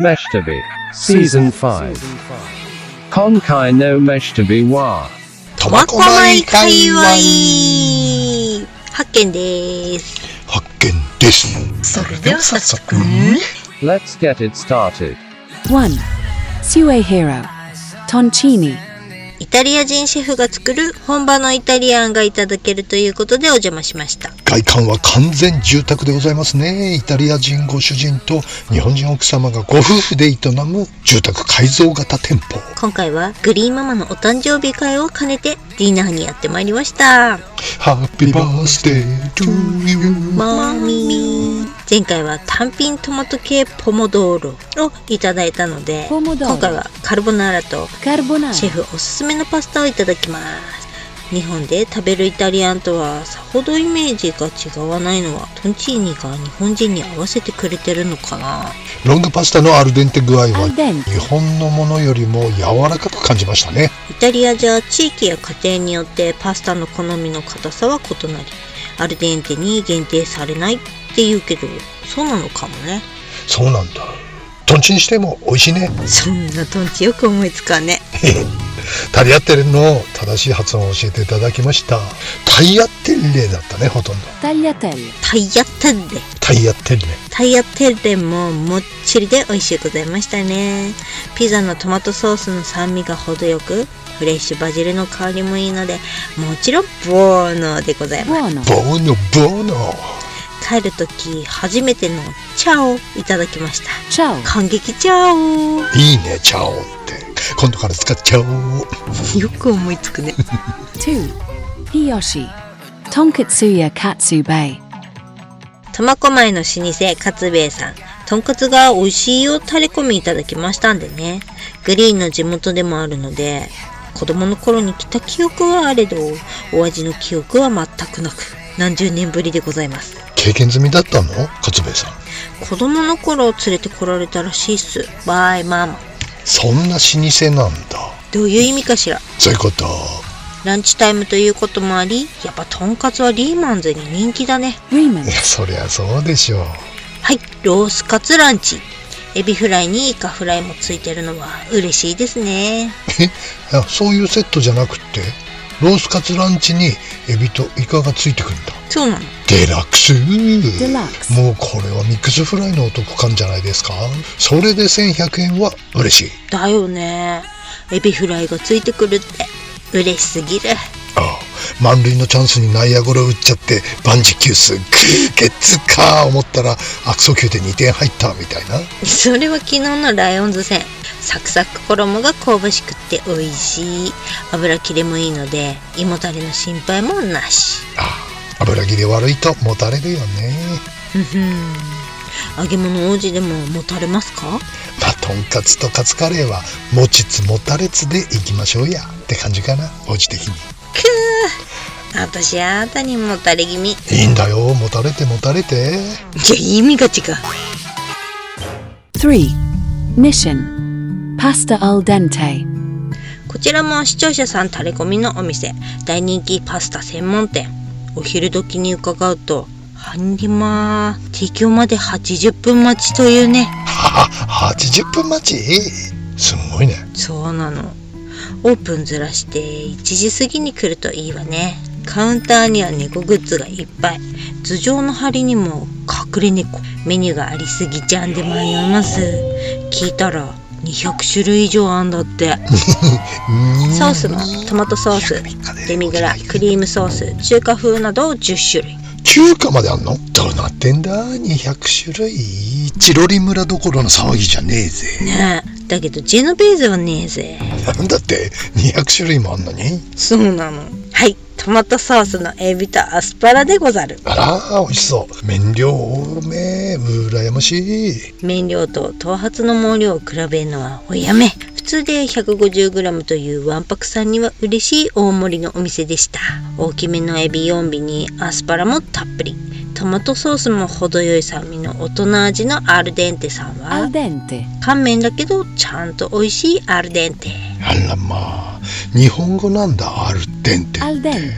Meshtabi Season 5今回のMeshtabiは苫小牧界隈発見です。それでは早速Let's get it started. 1. Suehiro Toncini イタリア人シェフが作る本場のイタリアンがいただけるということでお邪魔しました。外観は完全住宅でございますね。イタリア人ご主人と日本人奥様がご夫婦で営む住宅改造型店舗。今回はグリーンママのお誕生日会を兼ねてディナーにやってまいりました。ハッピーバースデートゥーユーマミー。前回は単品トマト系ポモドーロをいただいたので、今回はカルボナーラとシェフおすすめのパスタをいただきます。日本で食べるイタリアンとはさほどイメージが違わないのはトンチーニが日本人に合わせてくれてるのかな。ロングパスタのアルデンテ具合は日本のものよりも柔らかく感じましたね。イタリアじゃ地域や家庭によってパスタの好みの硬さは異なり、アルデンテに限定されないって言うけど、そうなのかもね。そうなんだ。トンチにしても美味しいね。そんなトンチよく思いつかね。タリアテッレの正しい発音を教えていただきました。タイヤテッレだったね、ほとんど。タイヤテレももっちりで美味しいございましたね。ピザのトマトソースの酸味が程よく、フレッシュバジルの香りもいいので、もちろんボーノでございます。ボーノ帰るとき初めてのチャオいただきました。チャオ感激チャオ。いいね、チャオって今度から使っちゃおう。よく思いつくね。2. Hiyoshi Tonkatsuya Katsubei 苫小牧の老舗勝兵衛さん、とんかつが美味しいよタレコミいただきましたんでね。グリーンの地元でもあるので、子供の頃に来た記憶はあれどお味の記憶は全くなく、何十年ぶりでございます。経験済みだったの？勝兵衛さん。子供の頃連れてこられたらしいっす。バイママ。そんな老舗なんだ。どういう意味かしら。そういうこと。ランチタイムということもあり、やっぱとんかつはリーマンズに人気だね。そりゃそうでしょう。はい、ロースカツランチ。エビフライにイカフライもついてるのは嬉しいですね。そういうセットじゃなくってロースカツランチにエビとイカがついてくるんだ。そうなの。デラックス。もうこれはミックスフライのお得感じゃないですか。それで1100円は嬉しい。だよね。エビフライがついてくるって嬉しすぎる。満塁のチャンスに内野ゴロ打っちゃって万事休すゲッツか思ったら悪送球で2点入ったみたいな。それは昨日のライオンズ戦。サクサク衣が香ばしくって美味しい。油切れもいいので胃もたれの心配もなし。油切れ悪いともたれるよね。揚げ物王子でももたれますか？とんかつとカツカレーは持ちつ持たれつでいきましょうやって感じかな、王子的に。私あなたにもたれ気味。いいんだよ、もたれて。じゃ意味が違う。3. Mission Pasta al dente こちらも視聴者さんタレコミのお店、大人気パスタ専門店。お昼時に伺うと、提供まで80分待ちというね。80分待ち？すごいね。そうなの。オープンずらして1時過ぎに来るといいわね。カウンターには猫グッズがいっぱい。頭上の梁にも隠れ猫。メニューがありすぎちゃんで迷います。聞いたら200種類以上あんだって。ソースもトマトソース、デミグラ、クリームソース、中華風など10種類。中華まであんの？どうなってんだ200種類。チロリ村どころの騒ぎじゃねえぜ。ねえ、だけどジェノベーゼはねえぜ。なんだって200種類もあんのに。そうなの。はい、トマトソースのエビとアスパラでござる。あら、美味しそう。麺量多め、羨ましい。麺量と頭髪の毛量を比べるのはおやめ。普通で 150g というわんぱくさんには嬉しい大盛りのお店でした。大きめのエビ4尾にアスパラもたっぷり。トマトソースも程よい酸味の大人味のアルデンテさんは乾麺だけどちゃんと美味しいアルデンテ。あらまあ、日本語なんだアルデンテっ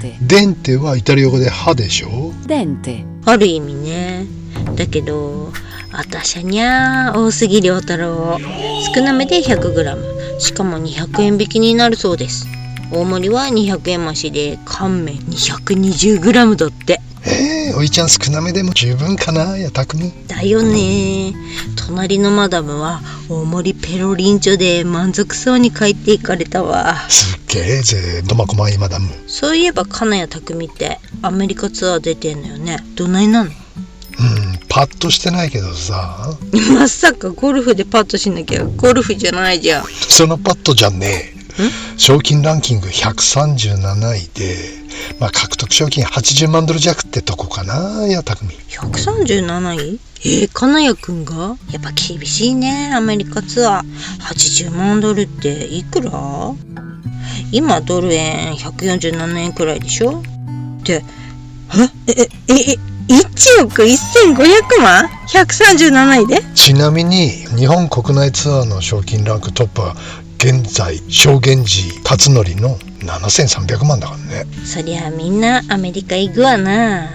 て。デンテはイタリア語で歯でしょ。デンテある意味ね。だけどあたしゃにゃー、大杉良太郎。少なめで 100g、 しかも200円引きになるそうです。大盛りは200円増しで乾麺 220g だって。おいちゃん少なめでも十分かなやたくみ。だよね。隣のマダムは大盛りペロリンチョで満足そうに帰っていかれたわ。すっげえぜ苫小牧マダム。そういえば金谷拓実ってアメリカツアー出てんのよね。どないなの？パッとしてないけどさ。まさかゴルフでパッとしなきゃゴルフじゃないじゃん。そのパッとじゃねえ。賞金ランキング137位で、獲得賞金80万ドル弱ってとこかなやたくみ。137位？金谷くんが？やっぱ厳しいね、アメリカツアー。80万ドルっていくら？今ドル円147円くらいでしょ？で、1億1500万 ?137 位で？ちなみに日本国内ツアーの賞金ランクトップは現在証言時辰徳の7300万だからね。そりゃみんなアメリカ行くわな。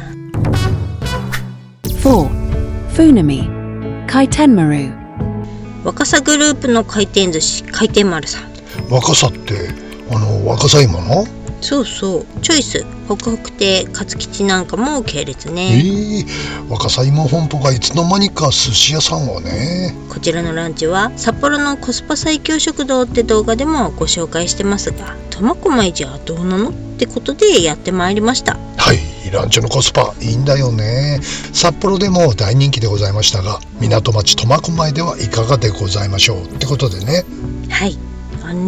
4. Funami, Kaitenmaru. 若狭グループの回転寿司回転丸さん。若狭って若狭芋の？そうそう、チョイス、ホクホク亭、勝吉なんかも系列ね。若狭芋本舗がいつの間にか寿司屋さんをね。こちらのランチは札幌のコスパ最強食堂って動画でもご紹介してますが、苫小牧じゃどうなのってことでやってまいりました。はい、ランチのコスパいいんだよね。札幌でも大人気でございましたが、港町苫小牧ではいかがでございましょうってことでね。はい、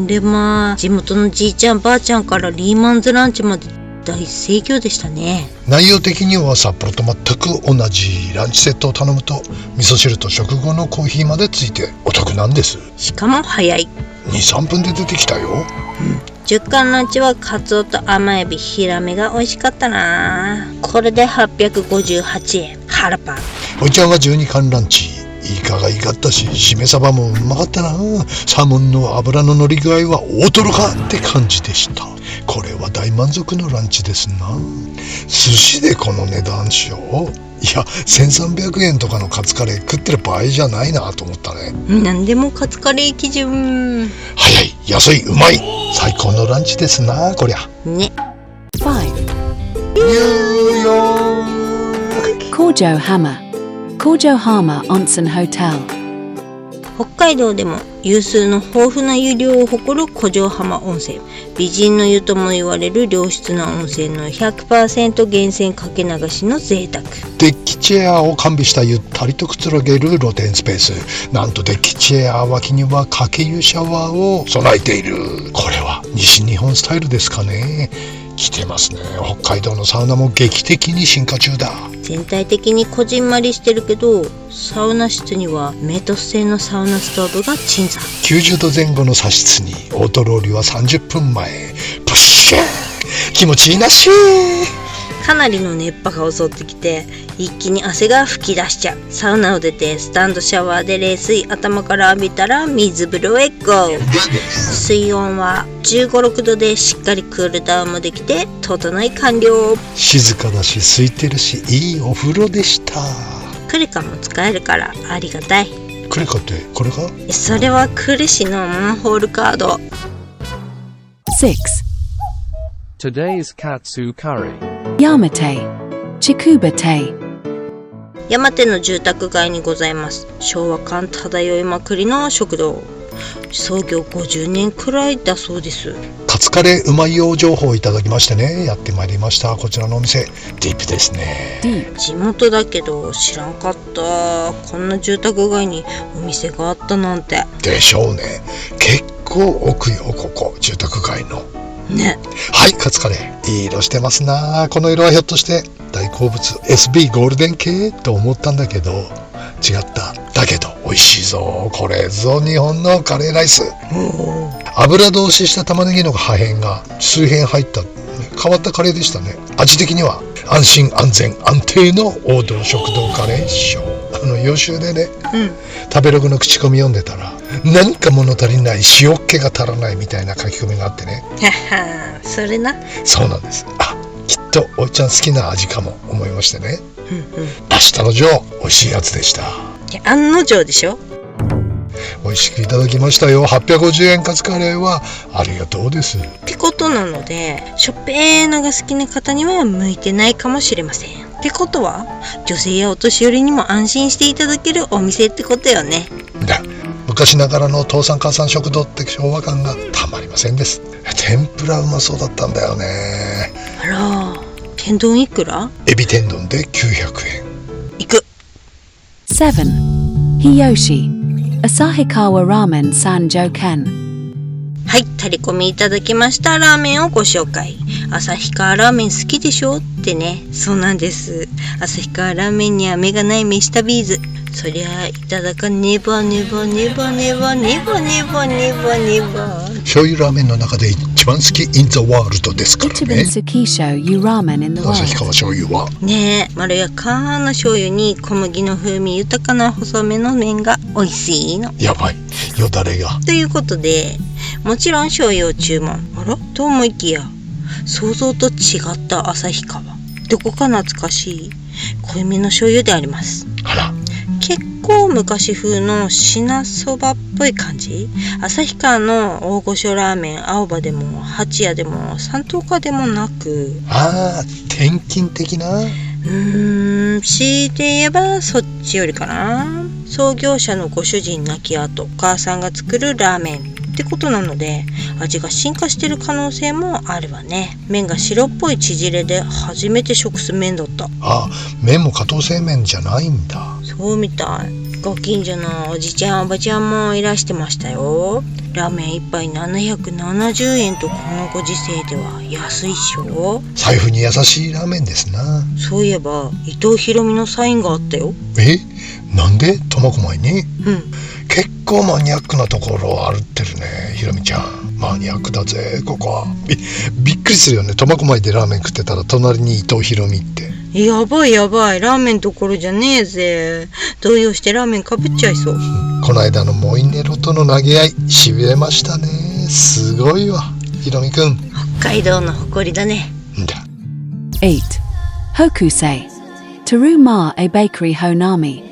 で地元のじいちゃんばあちゃんからリーマンズランチまで大盛況でしたね。内容的には札幌と全く同じランチセットを頼むと味噌汁と食後のコーヒーまでついてお得なんです。しかも早い。 2,3 分で出てきたよ。10貫ランチはカツオと甘エビ、ヒラメが美味しかったな。これで858円。腹パン。おいちゃんは12貫ランチ、イカがいかったし、しめ鯖もうまかったな。サーモンの脂の乗り具合は大トロかって感じでした。これは大満足のランチですな。寿司でこの値段しよう。いや、1300円とかのカツカレー食ってる場合じゃないなと思ったね。なんでもカツカレー基準。早い、安い、うまい、最高のランチですなこりゃね。5. ニューヨーク Kojohama Onsen Hotel. 北海道でも有数の豊富な湯量を誇る古城浜温泉。美人の湯とも言われる良質な温泉の 100% 源泉かけ流しの贅沢。デッキチェアを完備したゆったりとくつろげる露天スペース。なんとデッキチェア脇にはかけ湯シャワーを備えている。これは西日本スタイルですかね。来てますね。北海道のサウナも劇的に進化中だ。全体的にこじんまりしてるけど、サウナ室にはメトス製のサウナストーブが鎮座。90度前後の茶室にオートロウリュは30分前。プッシュー、気持ちいいなし。かなりの熱波が襲ってきて一気に汗が噴き出しちゃう。サウナを出てスタンドシャワーで冷水頭から浴びたら水風呂へゴー。水温は15、6度でしっかりクールダウンもできて整い完了。静かだし空いてるしいいお風呂でした。クレカも使えるからありがたい。クレカってこれか？それはクレシのマンホールカード。6. Today's Katsu Curry. Yamate, Chikubate. 山手の住宅街にございます。昭和感漂いまくりの食堂。創業50年くらいだそうです。カツカレーうまいよ情報をいただきましてね、やってまいりました。こちらのお店ディープですね。 Deep. 地元だけど知らんかった。こんな住宅街にお店があったなんて。でしょうね。結構奥よここ住宅街のね。はい、カツカレーいい色してますな。この色はひょっとして大好物 SB ゴールデン系と思ったんだけど違った。だけど美味しいぞ。これぞ日本のカレーライス。油通しした玉ねぎの破片が数片入った変わったカレーでしたね。味的には安心安全安定の王道食堂カレーショー。予習でね、食べログの口コミ読んでたら何か物足りない、塩っ気が足らないみたいな書き込みがあってね。はは、それな。そうなんです。あ、きっとおいちゃん好きな味かも思いましてね。うんうん。明日のジョー美味しいやつでした。で案の定でしょ。美味しくいただきましたよ。850円カツカレーはありがとうです。ってことなので、しょっぺーのが好きな方には向いてないかもしれません。ってことは女性やお年寄りにも安心していただけるお店ってことよね。だ昔ながらの父さん母さん食堂って昭和感がたまりませんです。天ぷらうまそうだったんだよね。あら、天丼いくら？エビ天丼で900円。いく。 7. Hiyoshi Asahikawa Ramen Sanjoken. はい、タレコミいただきましたラーメンをご紹介。旭川ラーメン好きでしょってね。そうなんです。旭川ラーメンには目がない飯タビーズ。そりゃいただかねばねばねばねばねばねばねばねば。醤油ラーメンの中で一番好き in the world ですから Ichiban ね。 Tsukisho Yu Ramen in the 旭 world. 川醤油はねえ、まろやかな醤油に小麦の風味豊かな細めの麺が美味しいの。やばい、よだれが。ということで、もちろん醤油を注文。あらと思いきや、想像と違った旭川。どこか懐かしい濃いめの醤油であります。あら、結構昔風の品そばっぽい感じ。旭川の大御所ラーメン青葉でも八屋でも三東家でもなく、あー、転勤的な。強いて言えばそっちよりかな。創業者のご主人亡き後、お母さんが作るラーメンってことなので、味が進化してる可能性もあるわね。麺が白っぽい縮れで初めて食す麺だった。あ、麺も加藤製麺じゃないんだ。そうみたい。ご近所のおじちゃんおばちゃんもいらしてましたよ。ラーメン一杯770円とこのご時世では安いっしょ。財布に優しいラーメンですな。そういえば伊藤博美のサインがあったよ。え、なんで苫小牧に？うん。結構マニアックなところを歩ってるね、ひろみちゃん。マニアックだぜここは。びっくりするよね。苫小牧でラーメン食ってたら隣に伊藤博美って。やばいやばい、ラーメンどころじゃねえぜ。動揺してラーメンかぶっちゃいそう。この間のモイネロとの投げ合い、しびれましたね。すごいわ、ひろみくん。北海道の誇りだね。んだ。 8. Hokusei Taruma A Bakery Honami.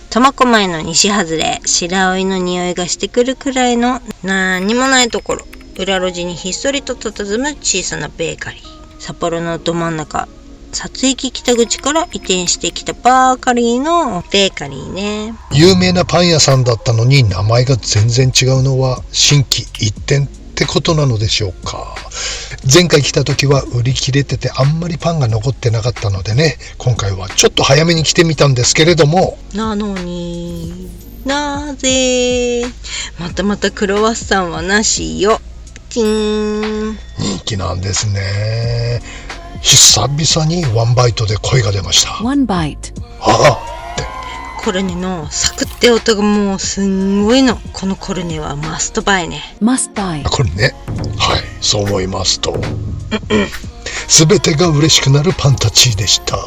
苫小牧の西外れ、白老の匂いがしてくるくらいの何にもないところ。裏路地にひっそりと佇む小さなベーカリー。札幌のど真ん中、薩津駅北口から移転してきたばかりのベーカリーね。有名なパン屋さんだったのに名前が全然違うのは心機一転ってことなのでしょうか。前回来た時は売り切れててあんまりパンが残ってなかったのでね、今回はちょっと早めに来てみたんですけれども。なのになぜまたクロワッサンはなしよ。チーン。人気なんですね。久々にワンバイトで声が出ました。 One bite. ああって。コルネのサクって音がもうすんごいの。このコルネはマストバイね。 Must buy. これね、はい、そう思いますと全てが嬉しくなるパンタチーでした。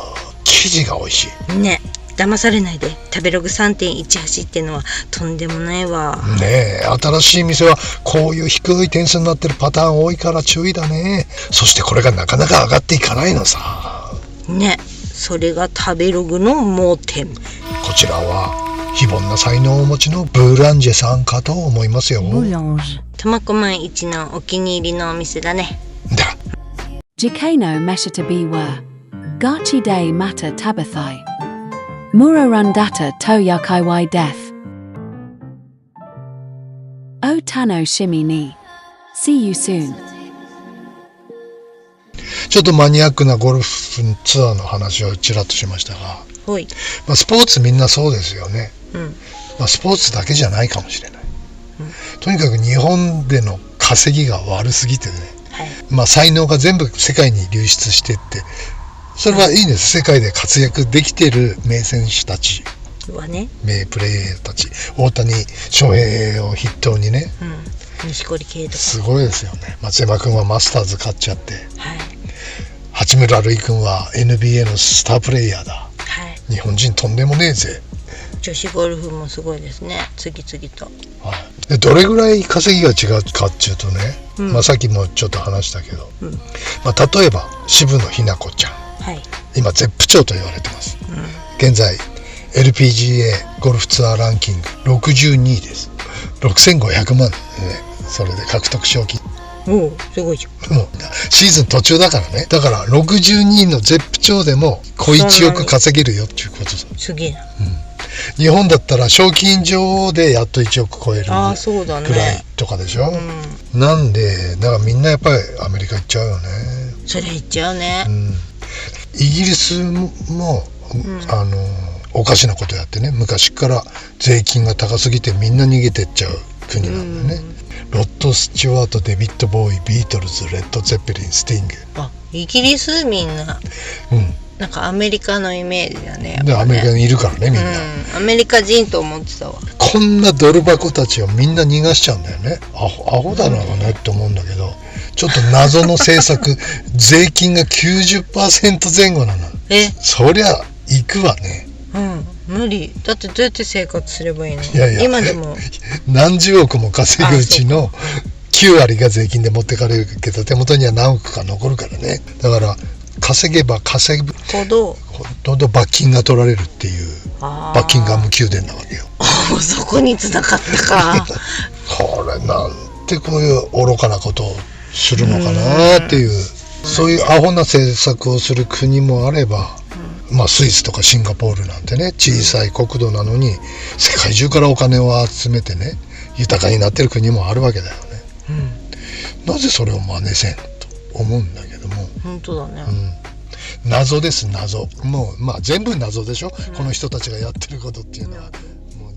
生地が美味しいね。騙されないで。食べログ 3.18 ってのはとんでもないわね。え、新しい店はこういう低い点数になってるパターン多いから注意だね。そしてこれがなかなか上がっていかないのさね。それが食べログの盲点。こちらは非凡な才能をお持ちのブーランジェさんかと思いますよ。苫小牧一のお気に入りのお店だね。だ。 Jikano Meshata Biwa. Gachi Day Mata Tabathai. Murarundata Toya Kaiwai Death. O Tano Shimi Ni. See you soon. ちょっとマニアックなゴルフツアーの話をちらっとしましたが、ほい。スポーツみんなそうですよね。うん。スポーツだけじゃないかもしれない。とにかく日本での稼ぎが悪すぎてね、はい。才能が全部世界に流出してって、それはいいんです。世界で活躍できてる名選手たち、はね。名プレーヤーたち、大谷翔平を筆頭にね、うん。錦織圭とか。すごいですよね。松山君はマスターズ勝っちゃって、はい。八村塁君は NBA のスタープレイヤーだ。はい。日本人とんでもねえぜ。女子ゴルフもすごいですね。次々と。はい、でどれぐらい稼ぎが違うかっていうとね、うんさっきもちょっと話したけど、うん。例えば渋野日向子ちゃん、はい。今絶不調と言われてます。うん。現在、LPGA ゴルフツアーランキング62位です。6500万ね、それで獲得賞金。おお、すごいじゃん。もうシーズン途中だからね。だから62位の絶不調でも小1億稼げるよっていうことだ。すげえな。日本だったら賞金女王でやっと1億超えるくああ、そうだね。らいとかでしょ、うん。なんでだからみんなやっぱりアメリカ行っちゃうよね。それ言っちゃうね。イギリスも、おかしなことやってね、昔から税金が高すぎてみんな逃げてっちゃう国なんだよね。ロッド・スチュワート、デビッド・ボーイ、ビートルズ、レッド・ゼッペリン、スティング。あ、イギリスみんな。なんかアメリカのイメージだね。でアメリカにいるからね、みんな。アメリカ人と思ってたわ。こんなドル箱たちをみんな逃がしちゃうんだよね。アホだなねって思うんだけど、ちょっと謎の政策税金が 90% 前後なの。そりゃ行くわね。無理だって。どうやって生活すればいいの？いやいや、今でも何十億も稼ぐうちの9割が税金で持ってかれるけど、手元には何億か残るからね。だから稼げば稼ぐほど罰金が取られるっていうバッキンガム宮殿なわけよ。そこに繋がったか。これなんてこういう愚かなことをするのかなっていう、そういうアホな政策をする国もあれば、スイスとかシンガポールなんてね、小さい国土なのに世界中からお金を集めてね、豊かになってる国もあるわけだよね。なぜそれを真似せんと思うんだけども。本当だね。謎です、謎。もう全部謎でしょ、この人たちがやってることっていうのは。もう